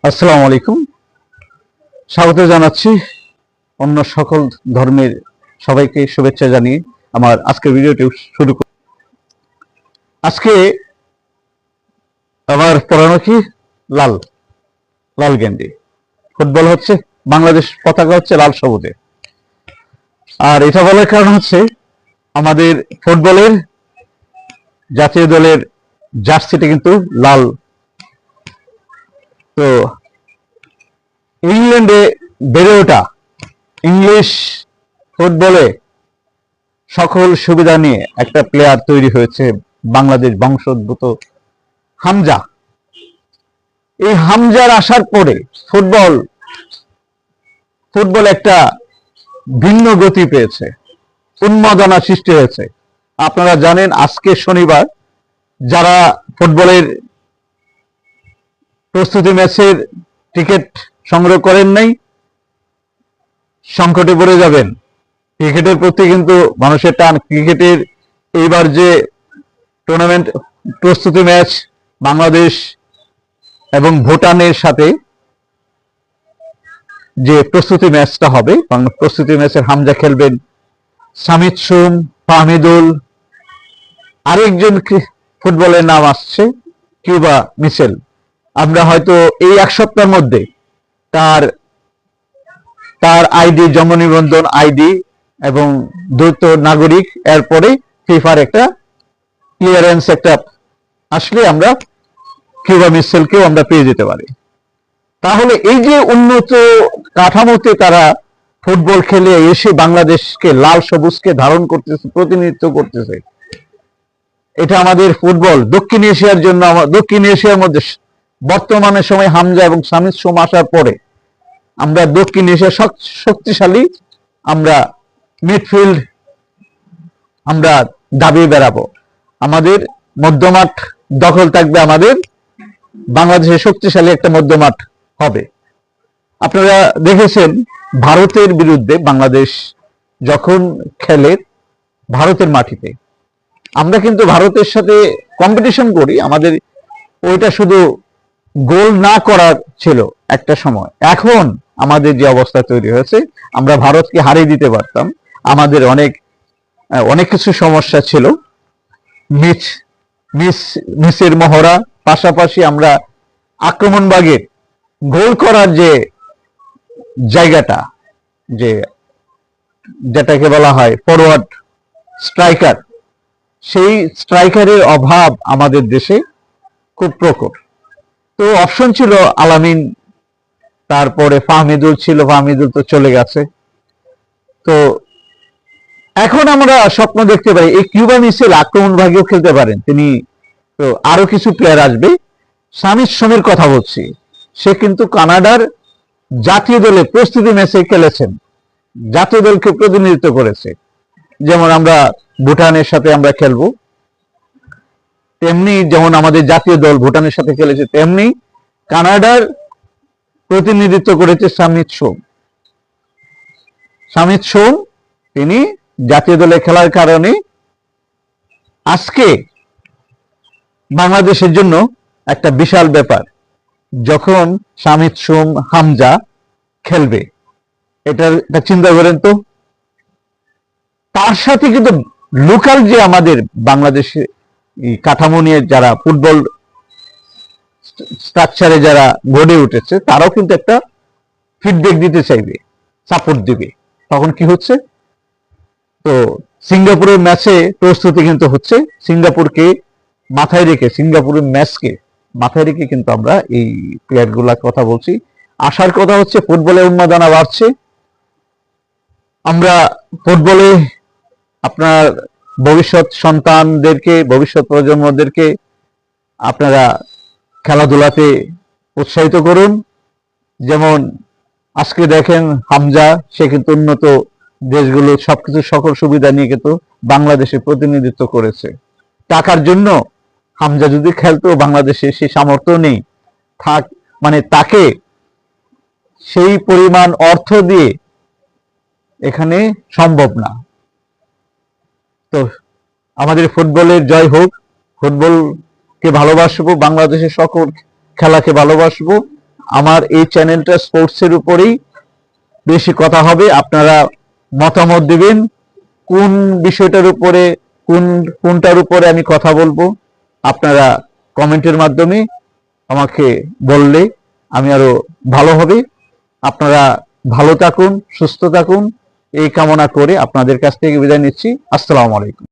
আসসালামু আলাইকুম। স্বাগত জানাচ্ছি অন্য সকল ধর্মের সবাইকে শুভেচ্ছা জানিয়ে আমার আজকের ভিডিওটি শুরু করি। আজকে আমার পড়ানো কি লাল লাল গেঞ্জি। ফুটবল হচ্ছে বাংলাদেশ পতাকা হচ্ছে লাল সবুজে। আর এটা বলার কারণ হচ্ছে আমাদের ফুটবলের জাতীয় দলের জার্সিটা কিন্তু লাল। তো ইংল্যান্ডে বেড়ে ওঠা, ইংলিশ ফুটবলে সকল সুবিধা নিয়ে একটা প্লেয়ার তৈরি হয়েছে বাংলাদেশ বংশোদ্ভূত হামজা। এই হামজার আসার পরে ফুটবল ফুটবল একটা ভিন্ন গতি পেয়েছে, উন্মাদনা সৃষ্টি হয়েছে। আপনারা জানেন আজকে শনিবার, যারা ফুটবলের প্রস্তুতি ম্যাচের টিকিট সংগ্রহ করেন নাই, সংকটে পড়ে যাবেন। ক্রিকেটের প্রতি কিন্তু মানুষের টান। ক্রিকেটের এইবার যে টুর্নামেন্ট প্রস্তুতি ম্যাচ বাংলাদেশ এবং ভুটানের সাথে যে প্রস্তুতি ম্যাচটা হবে, প্রস্তুতি ম্যাচের হামজা খেলবেন, সামিদ সুম, ফাহমিদুল, আরেকজন ফুটবলের নাম আসছে কিউবা মিচেল। আমরা হয়তো এই এক সপ্তাহের মধ্যে তার তার আইডি, জন্ম নিবন্ধন আইডি এবং দ্বৈত নাগরিক, এরপরে ফিফার একটা ক্লিয়ারেন্স একটা আসলে আমরা কিউবা মিচেলকেও আমরা পেয়ে যেতে পারি। তাহলে এই যে উন্নত কাঠামোতে তারা ফুটবল খেলে এসে বাংলাদেশকে লাল সবুজকে ধারণ করতেছে, প্রতিনিধিত্ব করতেছে, এটা আমাদের ফুটবল দক্ষিণ এশিয়ার জন্য, দক্ষিণ এশিয়ার মধ্যে বর্তমানে সময় হামজা এবং সামিদ সোম আসার পরে আমরা দক্ষিণ এশিয়া শক্তিশালী আমরা মিডফিল্ড আমরা দাবিয়ে বেড়াবো। আমাদের মধ্যমাঠ দখল থাকবে, আমাদের বাংলাদেশের শক্তিশালী একটা মধ্যমাঠ হবে। আপনারা দেখেছেন ভারতের বিরুদ্ধে বাংলাদেশ যখন খেলে ভারতের মাটিতে, আমরা কিন্তু ভারতের সাথে কম্পিটিশন করি। আমাদের ওইটা শুধু গোল না করার ছিল একটা সময়। এখন আমাদের যে অবস্থা তৈরি হয়েছে, আমরা ভারতকে হারিয়ে দিতে পারতাম। আমাদের অনেক অনেক কিছু সমস্যা ছিল, মিসের মহড়া, পাশাপাশি আমরা আক্রমণভাগে গোল করার যে জায়গাটা, যেটাকে বলা হয় ফরওয়ার্ড স্ট্রাইকার, সেই স্ট্রাইকারের অভাব আমাদের দেশে খুব প্রকট। তো অপশন ছিল আলামিন, তারপরে ফাহমিদুল ছিল, ফাহমিদুল তো চলে গেছে। তো এখন আমরা স্বপ্ন দেখতে পাই এই কিউবা মিচেল আক্রমণ ভাগেও খেলতে পারেন তিনি। তো আরো কিছু প্লেয়ার আসবে। সামিদ সোমের কথা বলছি, সে কিন্তু কানাডার জাতীয় দলে প্রস্তুতি ম্যাচে খেলেছেন, জাতীয় দলকে প্রতিনিধিত্ব করেছে। যেমন আমরা ভুটানের সাথে আমরা খেলবো, তেমনি যেমন আমাদের জাতীয় দল ভুটানের সাথে খেলেছে, তেমনি কানাডার প্রতিনিধিত্ব করেছে সামিদ সোম। সামিদ সোম তিনি জাতীয় দলে খেলার কারণে আজকে বাংলাদেশের জন্য একটা বিশাল ব্যাপার। যখন সামিদ সোম, হামজা খেলবে, এটা চিন্তা করেন তো। তার সাথে কিন্তু লোকাল যে আমাদের বাংলাদেশে কাঠামো নিয়ে যারা ফুটবল স্ট্রাকচারে যারা গড়ে উঠেছে, তারাও কিন্তু একটা ফিডব্যাক দিতে চাইবে, সাপোর্ট দিবে। তখন কি হচ্ছে, তো সিঙ্গাপুরের ম্যাচে প্রস্তুতি কিন্তু হচ্ছে। সিঙ্গাপুরকে মাথায় রেখে, সিঙ্গাপুরের ম্যাচকে মাথায় রেখে কিন্তু আমরা এই প্লেয়ার গুলার কথা বলছি। আসার কথা হচ্ছে ফুটবলে উন্মাদনা বাড়ছে। আমরা ফুটবলে আপনার ভবিষ্যৎ সন্তানদেরকে, ভবিষ্যৎ প্রজন্মদেরকে আপনারা খেলাধুলাতে উৎসাহিত করুন। যেমন আজকে দেখেন হামজা, সে কিন্তু উন্নত দেশগুলো সবকিছু সকল সুবিধা নিয়ে কিন্তু বাংলাদেশে প্রতিনিধিত্ব করেছে। টাকার জন্য হামজা যদি খেলতো, বাংলাদেশে সে সামর্থ্য নেই, থাক মানে তাকে সেই পরিমাণ অর্থ দিয়ে এখানে সম্ভব না। তো আমাদের ফুটবলের জয় হোক, ফুটবলকে ভালোবাসবো, বাংলাদেশের সকল খেলাকে ভালোবাসবো। আমার এই চ্যানেলটা স্পোর্টসের উপরেই বেশি কথা হবে। আপনারা মতামত দিবেন কোন বিষয়টার উপরে, কোনটার উপরে আমি কথা বলবো, আপনারা কমেন্টের মাধ্যমে আমাকে বললে আমি আরো ভালো হবে। আপনারা ভালো থাকুন, সুস্থ থাকুন, এই কামনা করে আপনাদের কাছ থেকে বিদায় নিচ্ছি। আসসালামু আলাইকুম।